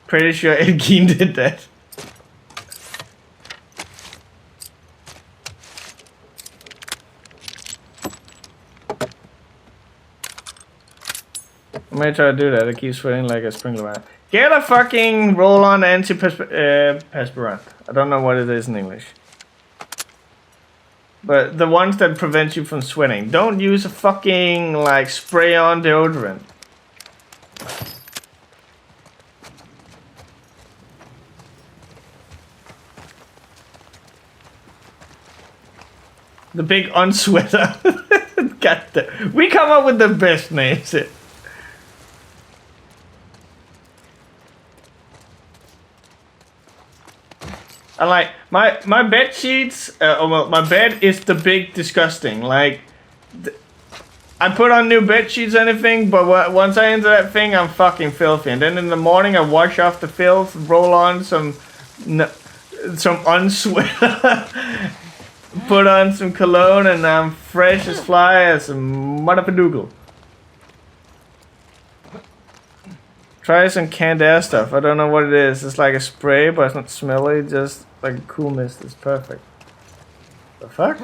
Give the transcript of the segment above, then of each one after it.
Pretty sure Elgin did that. I'm gonna try to do that. It keeps sweating like a sprinkler man. Get a fucking roll-on antiperspirant. I don't know what it is in English. But the ones that prevent you from sweating. Don't use a fucking like spray-on deodorant. The big unsweater. Got the. We come up with the best names. I like my bed sheets. Well, my bed is the big disgusting. Like, I put on new bed sheets or anything, but once I enter that thing, I'm fucking filthy. And then in the morning, I wash off the filth, roll on some unsweater. Put on some cologne and I'm fresh as fly as a motherfucker. Try some canned air stuff. I don't know what it is. It's like a spray, but it's not smelly. Just like a cool mist. It's perfect. The fuck?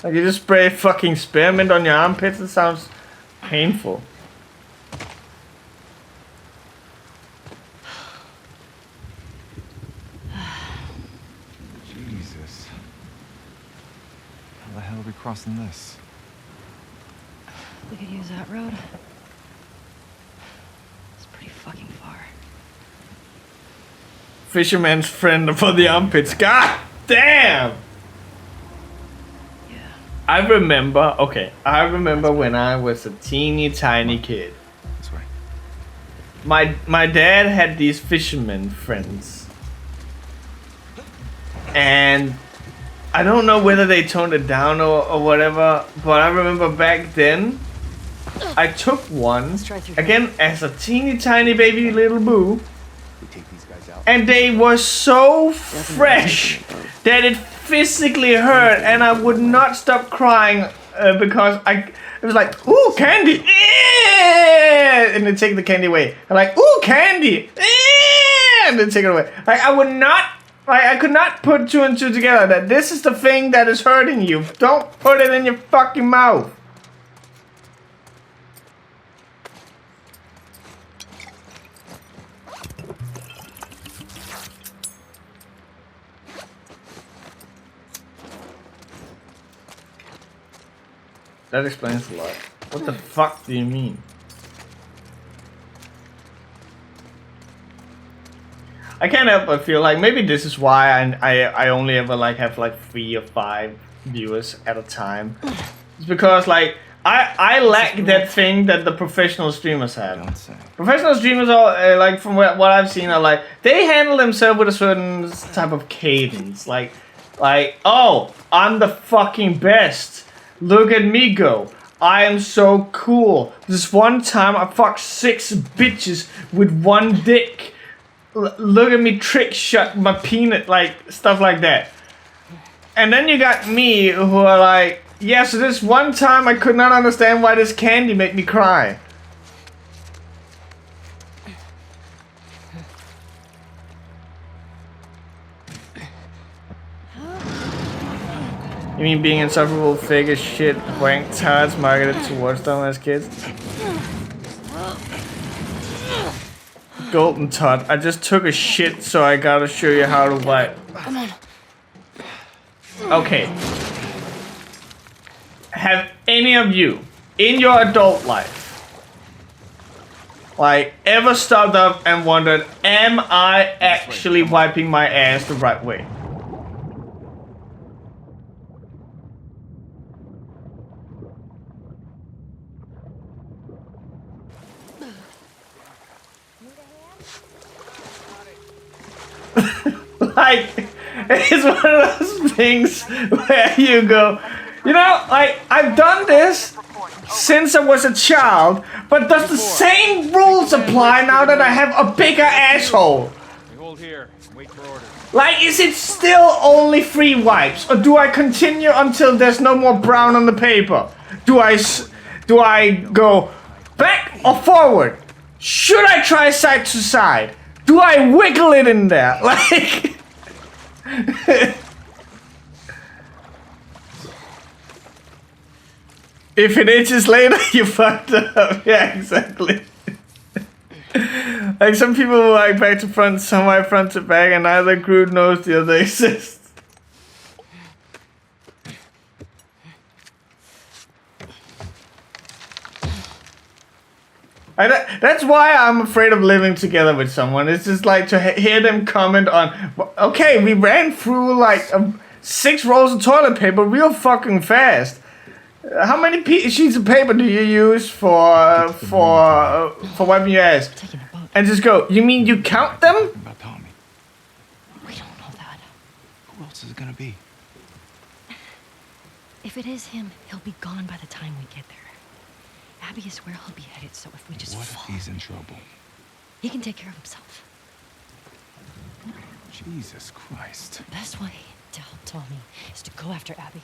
Like you just spray fucking spearmint on your armpits. It sounds painful. How the hell are we crossing this? We could use that road. It's pretty fucking far. Fisherman's friend for the armpits. God damn! Yeah. I remember when I was a teeny tiny kid. This way. My dad had these fisherman friends. And I don't know whether they toned it down or whatever, but I remember back then, I took one, again, as a teeny tiny baby little boo, and they were so fresh that it physically hurt, and I would not stop crying because it was like, ooh, candy, and then take the candy away. I'm like, ooh, candy, and then take it away. Like, I would not. I could not put two and two together that this is the thing that is hurting you. Don't put it in your fucking mouth. That explains a lot. What the fuck do you mean? I can't help but feel like maybe this is why I only ever like have like 3 or 5 viewers at a time. It's because like I lack that thing that the professional streamers have. Professional streamers are like from what I've seen are like they handle themselves with a certain type of cadence. Like oh, I'm the fucking best. Look at me go. I am so cool. This one time I fucked 6 bitches with one dick. Look at me trick shot my peanut, like stuff like that. And then you got me who are like, yeah, so this one time I could not understand why this candy made me cry. You mean being insufferable, fake as shit, wank tards marketed towards them as kids? Golden Tot, I just took a shit, so I gotta show you how to wipe. Come on. Okay. Have any of you, in your adult life, like, ever stopped up and wondered, am I actually wiping my ass the right way? Like, it's one of those things where you go, you know, like, I've done this since I was a child, but does the same rules apply now that I have a bigger asshole? We hold here. Wait for orders. Like, is it still only 3 wipes, or do I continue until there's no more brown on the paper? Do I go back or forward? Should I try side to side? Do I wiggle it in there? Like, if it itches later, you fucked up. Yeah, exactly. Like, some people like back to front, some like front to back, and neither group knows the other exists. That's why I'm afraid of living together with someone. It's just like to hear them comment on, okay, we ran through like 6 rolls of toilet paper real fucking fast. How many sheets of paper do you use for wiping your ass? And just go, you mean you count them? What about Tommy? We don't know that. Who else is it gonna be? If it is him, he'll be gone by the time we get there. Abby is where he'll be headed, so if we just What if fall, he's in trouble? he can take care of himself. Jesus Christ. The best way to help Tommy is to go after Abby.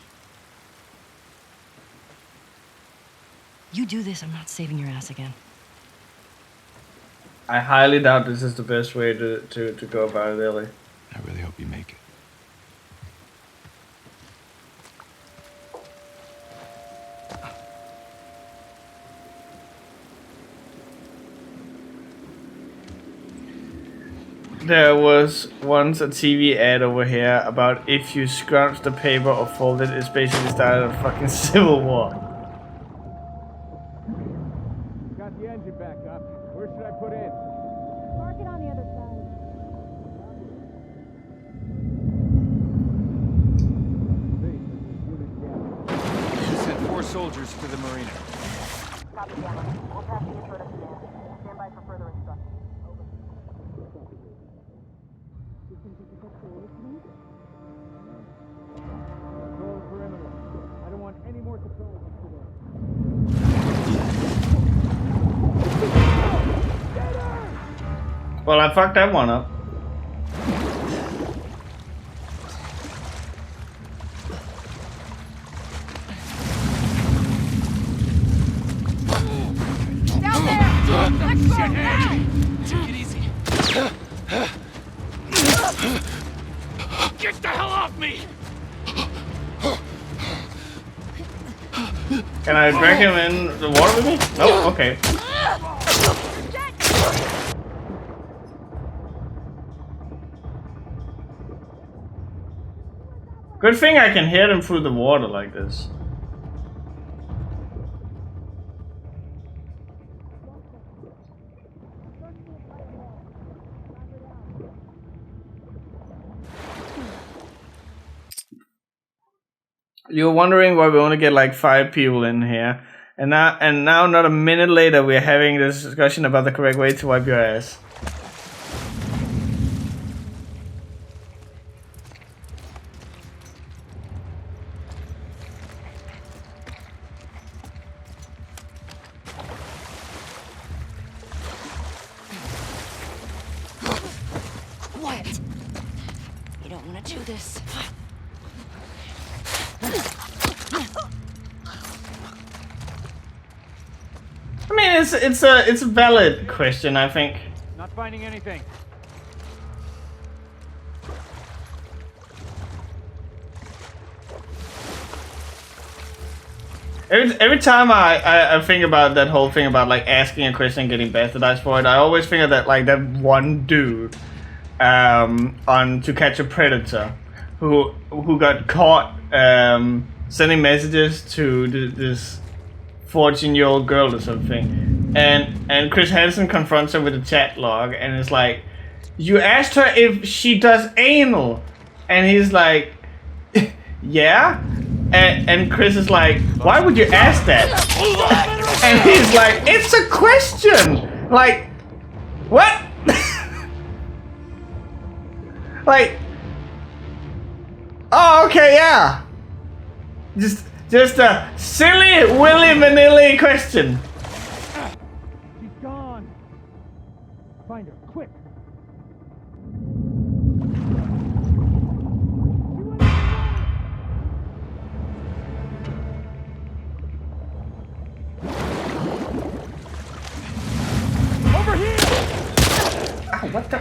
You do this, I'm not saving your ass again. I highly doubt this is the best way to go about it, Ellie. I really hope you make it. There was once a TV ad over here about if you scrunch the paper or fold it, it's basically started a fucking civil war. Got the engine back up. Where should I put in? Park it on the other side. We sent 4 soldiers to the marina. Copy, Gamma. We'll pass the intro to command. Stand by for further instructions. Over. Control the perimeter. I don't want any more surprises today. Well, I fucked that one up. Down there! Let's go now! Take it easy. Get the hell off me! Can I drag him in the water with me? Oh, okay. Good thing I can hear them through the water like this. You're wondering why we only get like 5 people in here, and now not a minute later we're having this discussion about the correct way to wipe your ass. Quiet! You don't want to do this. I mean, it's a valid question, I think. Not finding anything. Every time I think about that whole thing about like asking a question and getting bastardized for it, I always think of that like that one dude on To Catch a Predator who got caught sending messages to this 14-year-old girl or something, and Chris Hansen confronts her with a chat log and is like, you asked her if she does anal, and he's like, yeah. And Chris is like, why would you ask that? And he's like, it's a question! Like, what? Like, oh, okay, yeah. Just Just a silly Willy Vanilli question. She's gone. Find her, quick. Over here! Ow, what the?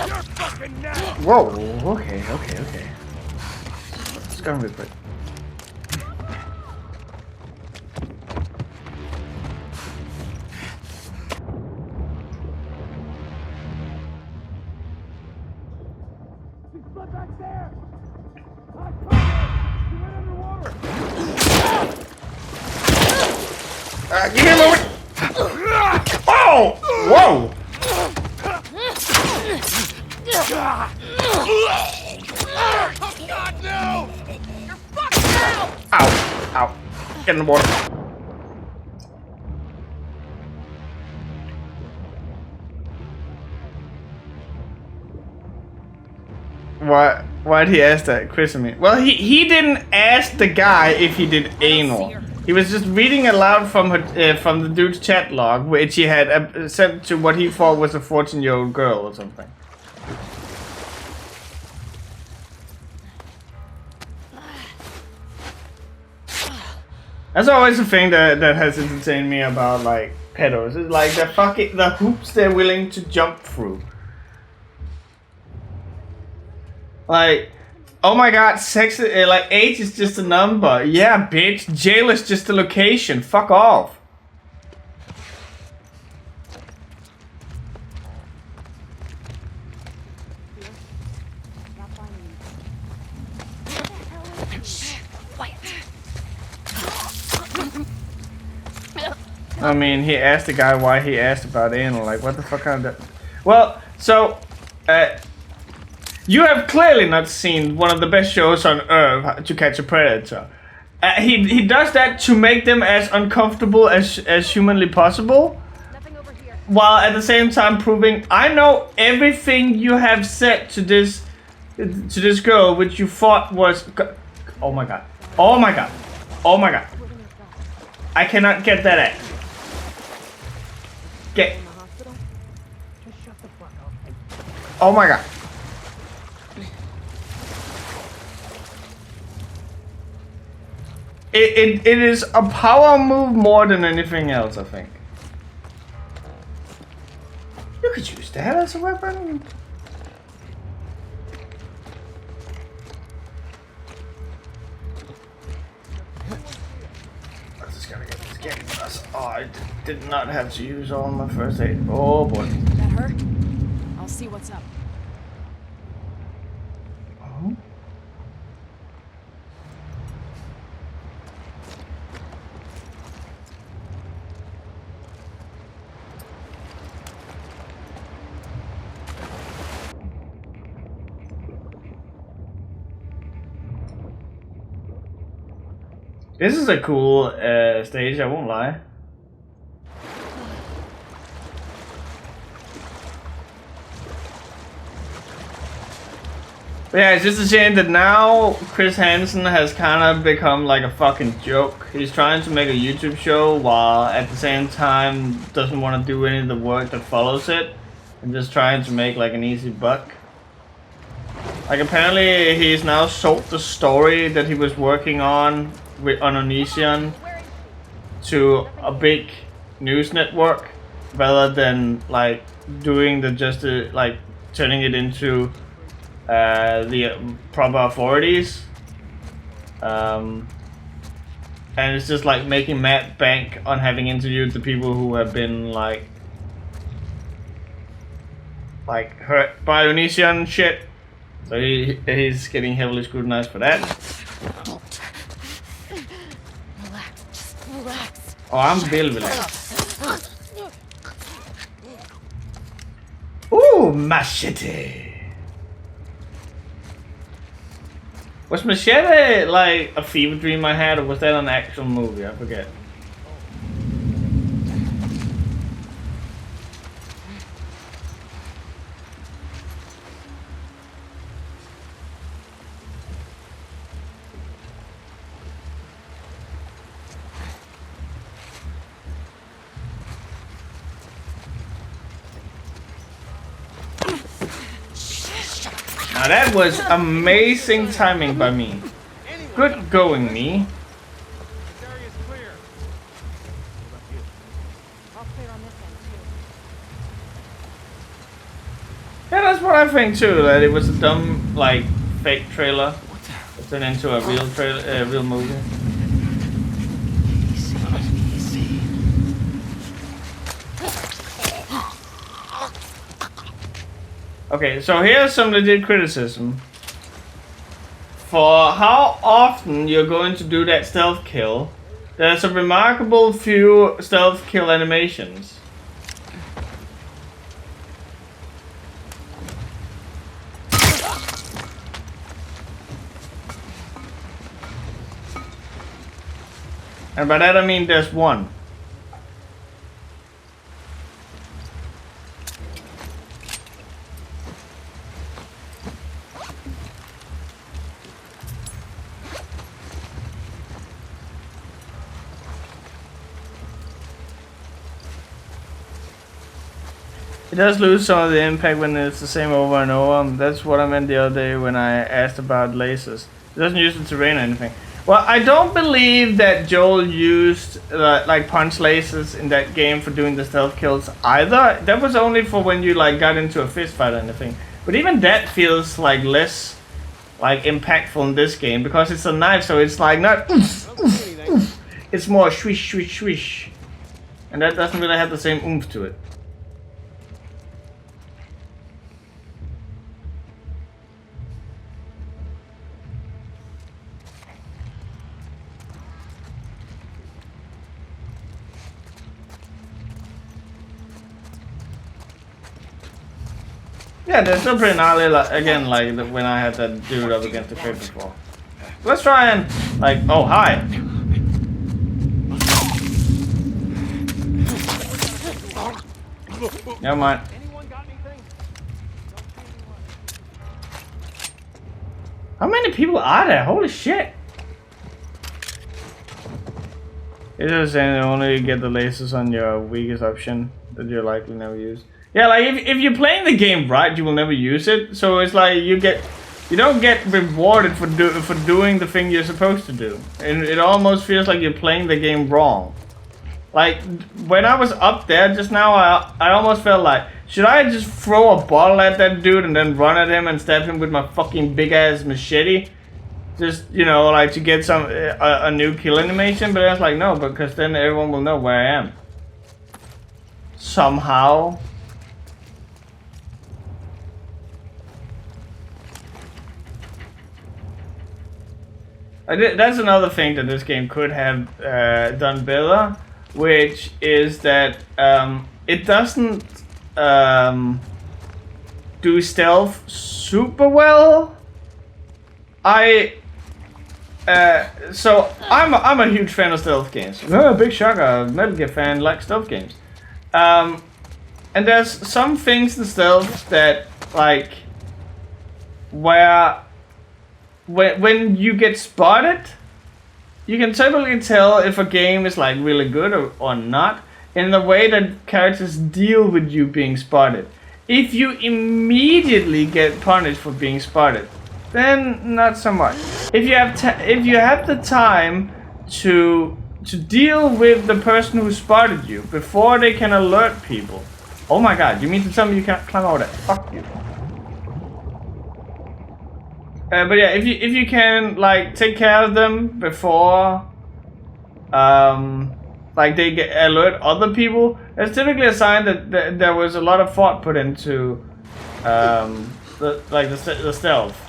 You're fucking now! Whoa, okay. It's gonna be quick. She's split back there! Hot cover! She went underwater! Give me a moment. Oh! Whoa! Oh God, no! You're fucked now! Ow! Get in the water. Why'd he ask that, Chris? I mean, well, he didn't ask the guy if he did anal. He was just reading aloud from the dude's chat log, which he had sent to what he thought was a 14-year-old girl or something. That's always the thing that has entertained me about like pedos. It's like the hoops they're willing to jump through. Like, oh my god, sex, like age is just a number. Yeah, bitch. Jail is just a location. Fuck off. I mean, he asked the guy why he asked about anal. Like, what the fuck kind of... Well, so, you have clearly not seen one of the best shows on earth, To Catch a Predator. He does that to make them as uncomfortable as humanly possible, while at the same time proving, I know everything you have said to this girl, which you thought was... Oh my god. Oh my god. Oh my god. I cannot get that at. Get. Oh my god. It is a power move more than anything else, I think. You could use that as a weapon. I just gotta get this game. Oh, I did not have to use all my first aid. Oh boy. That hurt? I'll see what's up. Oh. This is a cool stage, I won't lie. But yeah, it's just a shame that now Chris Hansen has kind of become like a fucking joke. He's trying to make a YouTube show while at the same time doesn't want to do any of the work that follows it. And just trying to make like an easy buck. Like apparently he's now sold the story that he was working on Onision to a big news network rather than like doing like turning it into the proper authorities, and it's just like making mad bank on having interviewed the people who have been like hurt by Onision shit. So he's getting heavily scrutinized for that. Relax, just relax. Oh, I'm Bill relaxed. Ooh, machete. Was Machete like a fever dream I had, or was that an actual movie? I forget. Now that was amazing timing by me. Good going, me. This area is clear. What about you? All clear on this end, too. Yeah, that's what I think too. That it was a dumb, like, fake trailer. It turned into a real trailer, real movie. Easy. Okay, so here's some legit criticism. For how often you're going to do that stealth kill, there's a remarkable few stealth kill animations. And by that I mean there's one. It does lose some of the impact when it's the same over and over. That's what I meant the other day when I asked about lasers. It doesn't use the terrain or anything. Well, I don't believe that Joel used like punch lasers in that game for doing the stealth kills either. That was only for when you like got into a fist fight or anything. But even that feels like less like impactful in this game because it's a knife, so it's like not oomph, oomph, oomph. It's more swish, swish, swish. And that doesn't really have the same oomph to it. Yeah, they're still pretty gnarly, like, again, like when I had that dude up against the crate before. Let's try and, like, oh, hi. Never mind. Anyone got anything? How many people are there? Holy shit. It's just saying only get the lasers on your weakest option that you're likely never use. Yeah, like if you're playing the game right, you will never use it. So it's like you don't get rewarded for doing the thing you're supposed to do, and it almost feels like you're playing the game wrong. Like when I was up there just now, I almost felt like, should I just throw a bottle at that dude and then run at him and stab him with my fucking big ass machete? Just, you know, like to get some a new kill animation. But I was like, no, because then everyone will know where I am. Somehow. That's another thing that this game could have done better, which is that it doesn't do stealth super well. So I'm a huge fan of stealth games. Oh, big shocker, Metal Gear fan, like stealth games. And there's some things in stealth that like where when you get spotted, you can typically tell if a game is like really good or not in the way that characters deal with you being spotted. If you immediately get punished for being spotted, then not so much. If you have the time to deal with the person who spotted you before they can alert people. Oh my god, you mean to tell me you can't climb over that? Fuck you. But yeah, if you can like take care of them before like they get alert other people, that's typically a sign that there was a lot of thought put into the stealth.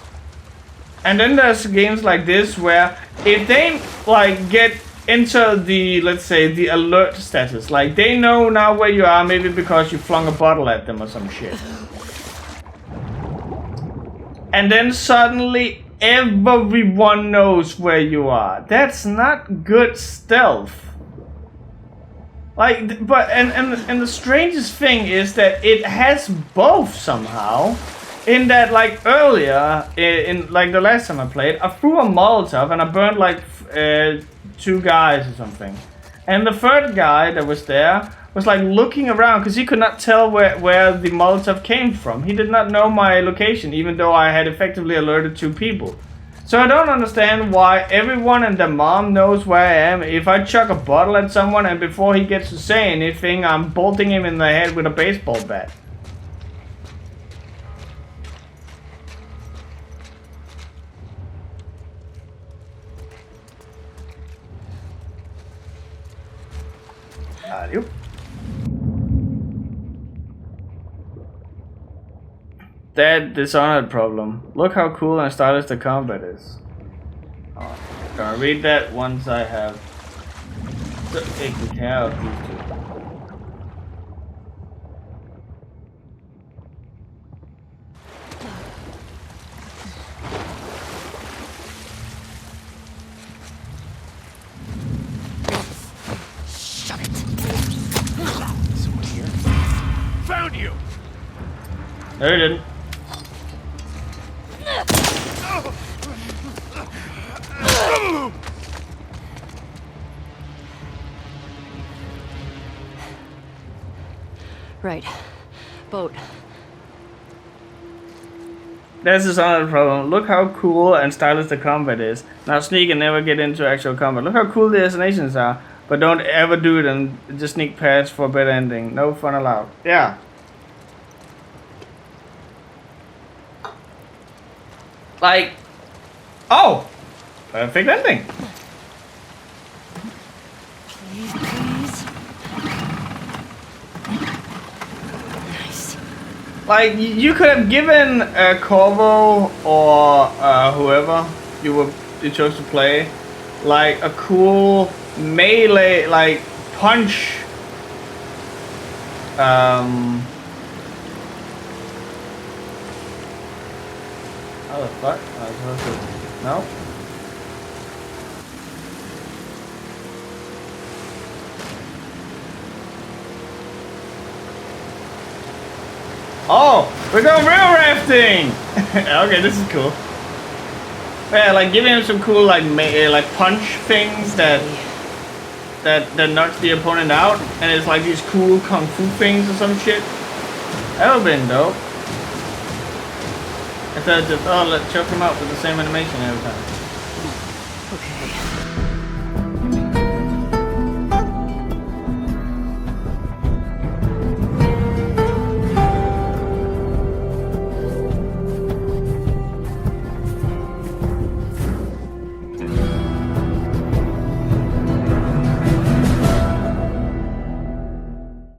And then there's games like this where if they like get into the, let's say, the alert status, like they know now where you are, maybe because you flung a bottle at them or some shit. And then suddenly everyone knows where you are. That's not good stealth. Like, but and the strangest thing is that it has both somehow. In that, like earlier, in like the last time I played, I threw a Molotov and I burned like 2 guys or something. And the third guy that was there was like looking around because he could not tell where the Molotov came from. He did not know my location, even though I had effectively alerted 2 people. So I don't understand why everyone and their mom knows where I am. If I chuck a bottle at someone and before he gets to say anything, I'm bolting him in the head with a baseball bat. Yep. That Dishonored problem. Look how cool and stylish the combat is. Oh, gonna read that once I have taken care of these 2. Someone here? Found you! No, you didn't. Right. Boat. That's his other problem. Look how cool and stylish the combat is. Now sneak and never get into actual combat. Look how cool the destinations are, but don't ever do it and just sneak past for a better ending. No fun allowed. Yeah. Like, oh, perfect ending. Please, please. Nice. Like, you could have given Corvo or whoever you chose to play, like a cool melee, like punch. How the fuck? I was supposed to. No? Oh! We're going river rafting! Okay, this is cool. Yeah, like giving him some cool like punch things that knocks the opponent out, and it's like these cool kung fu things or some shit. That would've been dope. Instead of just, oh, let's choke him out with the same animation every time.